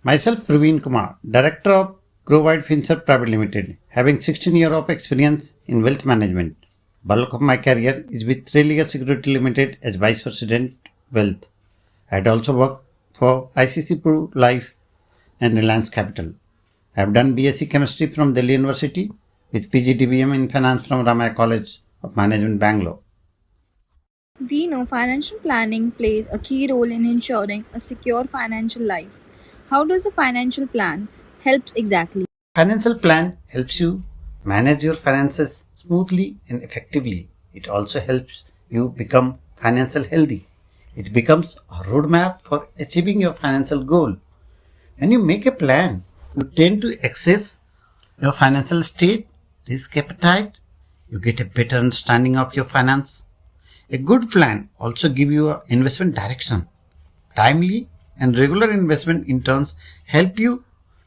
Myself, Praveen Kumar, Director of Growide Private Limited, having 16 years of experience in wealth management. Bulk of my career is with Trillium Security Limited as Vice President Wealth. I had also worked for ICC Pro Life and Reliance Capital. I have done BSc Chemistry from Delhi University with PGDBM in Finance from Ramaya College of Management, Bangalore. We know financial planning plays a key role in ensuring a secure financial life. How does a financial plan helps exactly? Financial plan helps you manage your finances smoothly and effectively. It also helps you become financial healthy. It becomes a roadmap for achieving your financial goal. When you make a plan, you tend to assess your financial state, risk appetite, you get a better understanding of your finance. A good plan also gives you an investment direction. Timely and regular investment in turns help you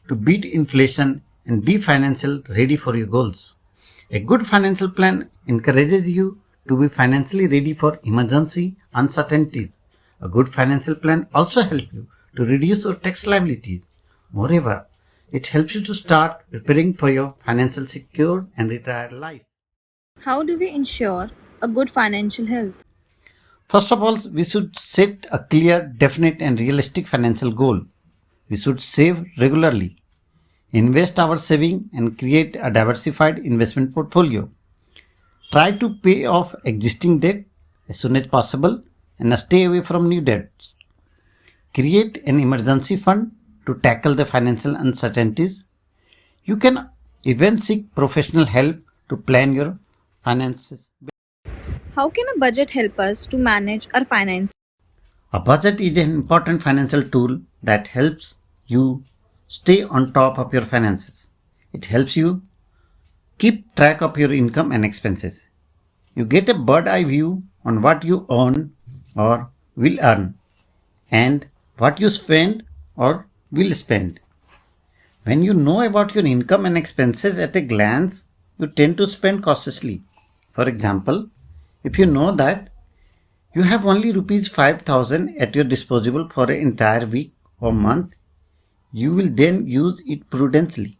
to beat inflation and be financial ready for your goals. A good financial plan encourages you to be financially ready for emergency uncertainties. A good financial plan also helps you to reduce your tax liabilities. Moreover, it helps you to start preparing for your financial secure and retired life. How do we ensure a good financial health? First of all, we should set a clear, definite, and realistic financial goal. We should save regularly, invest our saving, and create a diversified investment portfolio. Try to pay off existing debt as soon as possible and stay away from new debts. Create an emergency fund to tackle the financial uncertainties. You can even seek professional help to plan your finances. How can a budget help us to manage our finances? A budget is an important financial tool that helps you stay on top of your finances. It helps you keep track of your income and expenses. You get a bird eye view on what you earn or will earn and what you spend or will spend. When you know about your income and expenses at a glance, you tend to spend cautiously. For example, if you know that you have only rupees 5,000 at your disposal for an entire week or month, you will then use it prudently.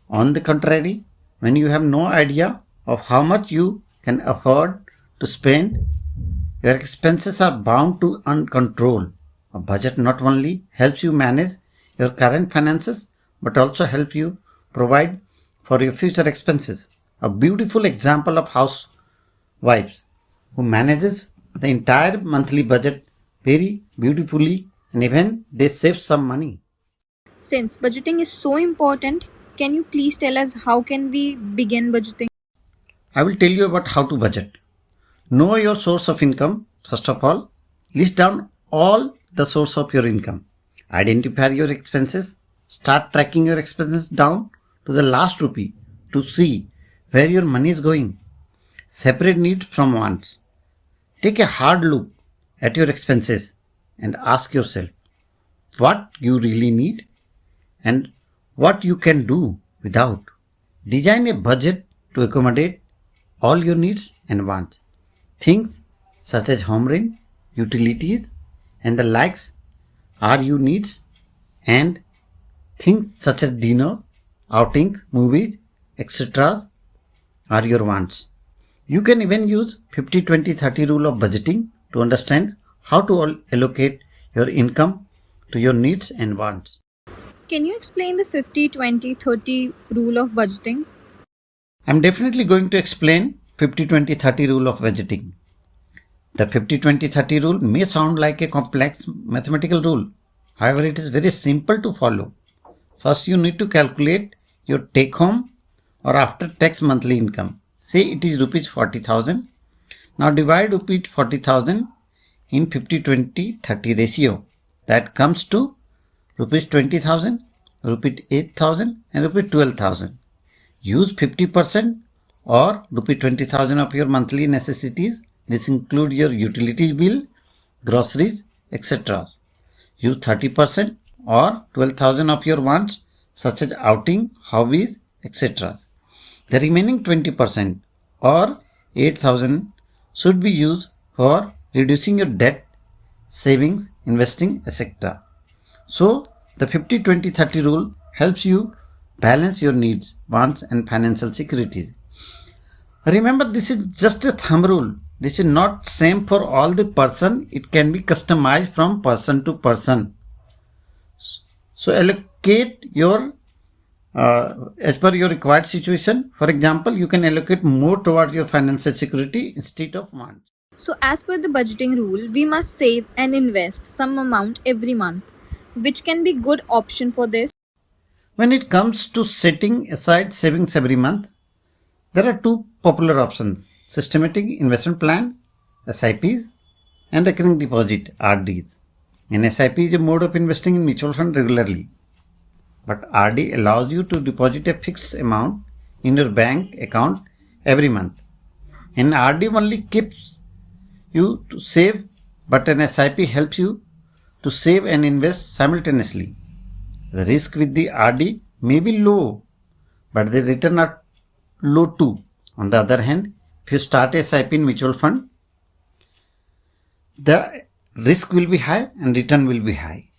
On the contrary, when you have no idea of how much you can afford to spend, your expenses are bound to uncontrolled. A budget not only helps you manage your current finances but also help you provide for your future expenses. A beautiful example of housewives who manages the entire monthly budget very beautifully and even they save some money. Since budgeting is so important, can you please tell us how can we begin budgeting? I will tell you about how to budget. Know your source of income. First of all, list down all the source of your income. Identify your expenses. Start tracking your expenses down to the last rupee to see where your money is going. Separate needs from wants. Take a hard look at your expenses and ask yourself what you really need and what you can do without. Design a budget to accommodate all your needs and wants. Things such as home rent, utilities, and the likes are your needs, and things such as dinner, outings, movies, etc. are your wants. You can even use 50-20-30 rule of budgeting to understand how to allocate your income to your needs and wants. Can you explain the 50-20-30 rule of budgeting? I'm definitely going to explain 50-20-30 rule of budgeting. The 50-20-30 rule may sound like a complex mathematical rule. However, it is very simple to follow. First, you need to calculate your take home or after tax monthly income. Say it is rupees 40,000. Now divide rupees 40,000 in 50-20-30 ratio. That comes to rupees 20,000, rupees 8,000 and rupees 12,000. Use 50% or rupees 20,000 of your monthly necessities. This includes your utility bill, groceries, etc. Use 30% or 12,000 of your wants such as outing, hobbies, etc. The remaining 20% or 8,000 should be used for reducing your debt, savings, investing, etc. So The 50-20-30 rule helps you balance your needs, wants, and financial security. Remember, this is just a thumb rule. This is not same for all the person. It can be customized from person to person. So allocate your as per your required situation. For example, you can allocate more towards your financial security instead of wants. So, as per the budgeting rule, we must save and invest some amount every month, which can be good option for this. When it comes to setting aside savings every month, there are two popular options: systematic investment plan (SIPs) and recurring deposit (RDs). An SIP is a mode of investing in mutual fund regularly, but RD allows you to deposit a fixed amount in your bank account every month. An RD only keeps you to save, but an SIP helps you to save and invest simultaneously. The risk with the RD may be low, but the return are low too. On the other hand, if you start a SIP in mutual fund, the risk will be high and return will be high.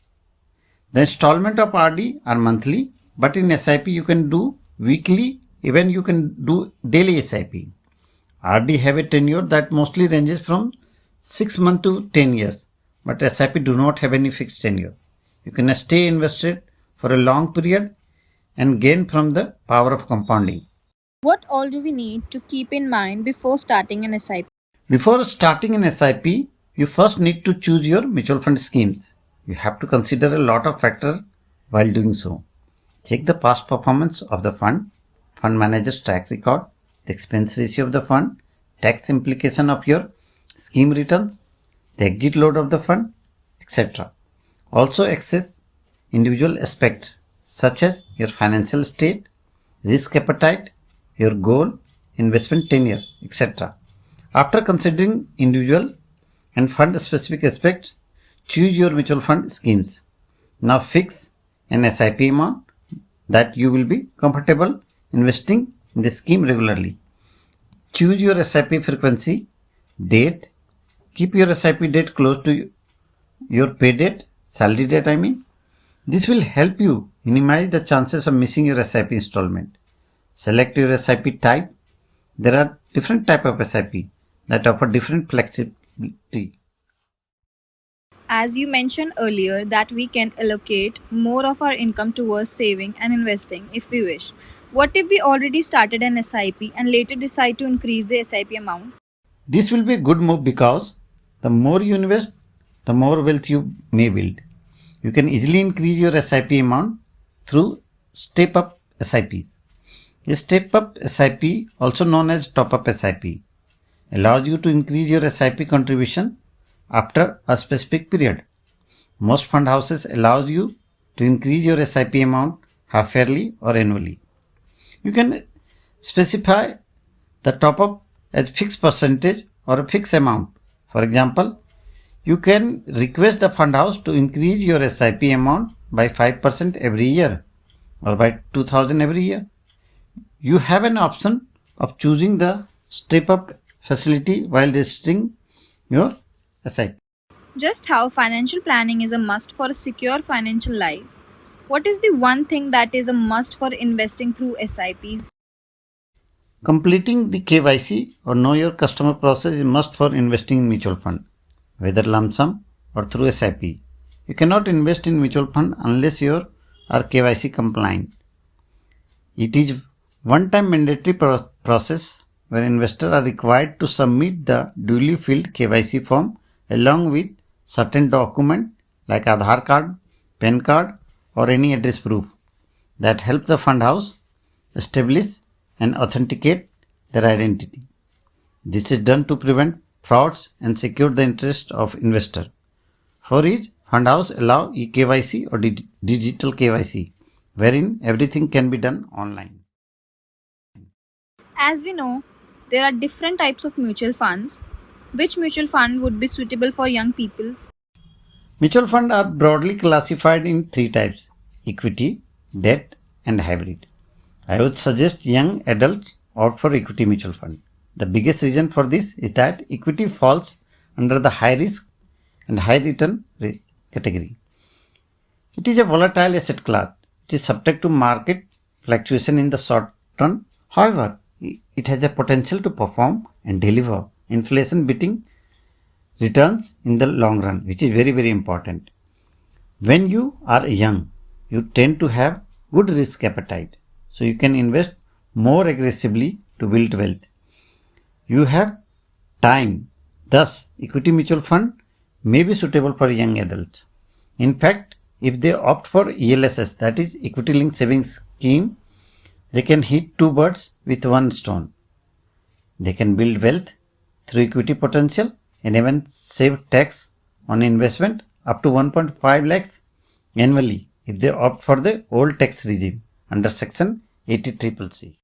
The installment of RD are monthly, but in SIP you can do weekly, even you can do daily SIP. RD have a tenure that mostly ranges from 6 months to 10 years, but SIP do not have any fixed tenure. You can stay invested for a long period and gain from the power of compounding. What all do we need to keep in mind before starting an SIP? Before starting an SIP, you first need to choose your mutual fund schemes. You have to consider a lot of factors while doing so. Check the past performance of the fund manager's track record, the expense ratio of the fund, tax implication of your scheme returns, the exit load of the fund, etc. Also access individual aspects such as your financial state, risk appetite, your goal, investment tenure, etc. After considering individual and fund specific aspects, choose your mutual fund schemes. Now fix an SIP amount that you will be comfortable investing in the scheme regularly. Choose your SIP frequency, date. Keep your SIP date close to your pay date, salary date I mean. This will help you minimize the chances of missing your SIP installment. Select your SIP type. There are different types of SIP that offer different flexibility. As you mentioned earlier, that we can allocate more of our income towards saving and investing if we wish. What if we already started an SIP and later decide to increase the SIP amount? This will be a good move because the more you invest, the more wealth you may build. You can easily increase your SIP amount through step-up SIPs. A step-up SIP, also known as top-up SIP, allows you to increase your SIP contribution after a specific period. Most fund houses allows you to increase your SIP amount half yearly or annually. You can specify the top-up as fixed percentage or a fixed amount. For example, you can request the fund house to increase your SIP amount by 5% every year or by 2000 every year. You have an option of choosing the step-up facility while registering your SIP. Just how financial planning is a must for a secure financial life, what is the one thing that is a must for investing through SIPs? Completing the KYC or Know Your Customer process is must for investing in mutual fund, whether lump sum or through SIP. You cannot invest in mutual fund unless you are KYC compliant. It is one-time mandatory process where investors are required to submit the duly filled KYC form along with certain document like Aadhaar card, PAN card or any address proof that help the fund house establish and authenticate their identity. This is done to prevent frauds and secure the interest of investor. For each, fund house allow eKYC or digital KYC, wherein everything can be done online. As we know, there are different types of mutual funds. Which mutual fund would be suitable for young people? Mutual funds are broadly classified in three types: equity, debt, and hybrid. I would suggest young adults opt for equity mutual fund. The biggest reason for this is that equity falls under the high risk and high return category. It is a volatile asset class. It is subject to market fluctuation in the short run. However, it has a potential to perform and deliver inflation beating returns in the long run, which is very, very important. When you are young, you tend to have good risk appetite, so you can invest more aggressively to build wealth. You have time, thus equity mutual fund may be suitable for young adults. In fact, if they opt for ELSS, that is equity linked savings scheme, they can hit two birds with one stone. They can build wealth through equity potential and even save tax on investment up to 1.5 lakhs annually if they opt for the old tax regime under section 80CCC.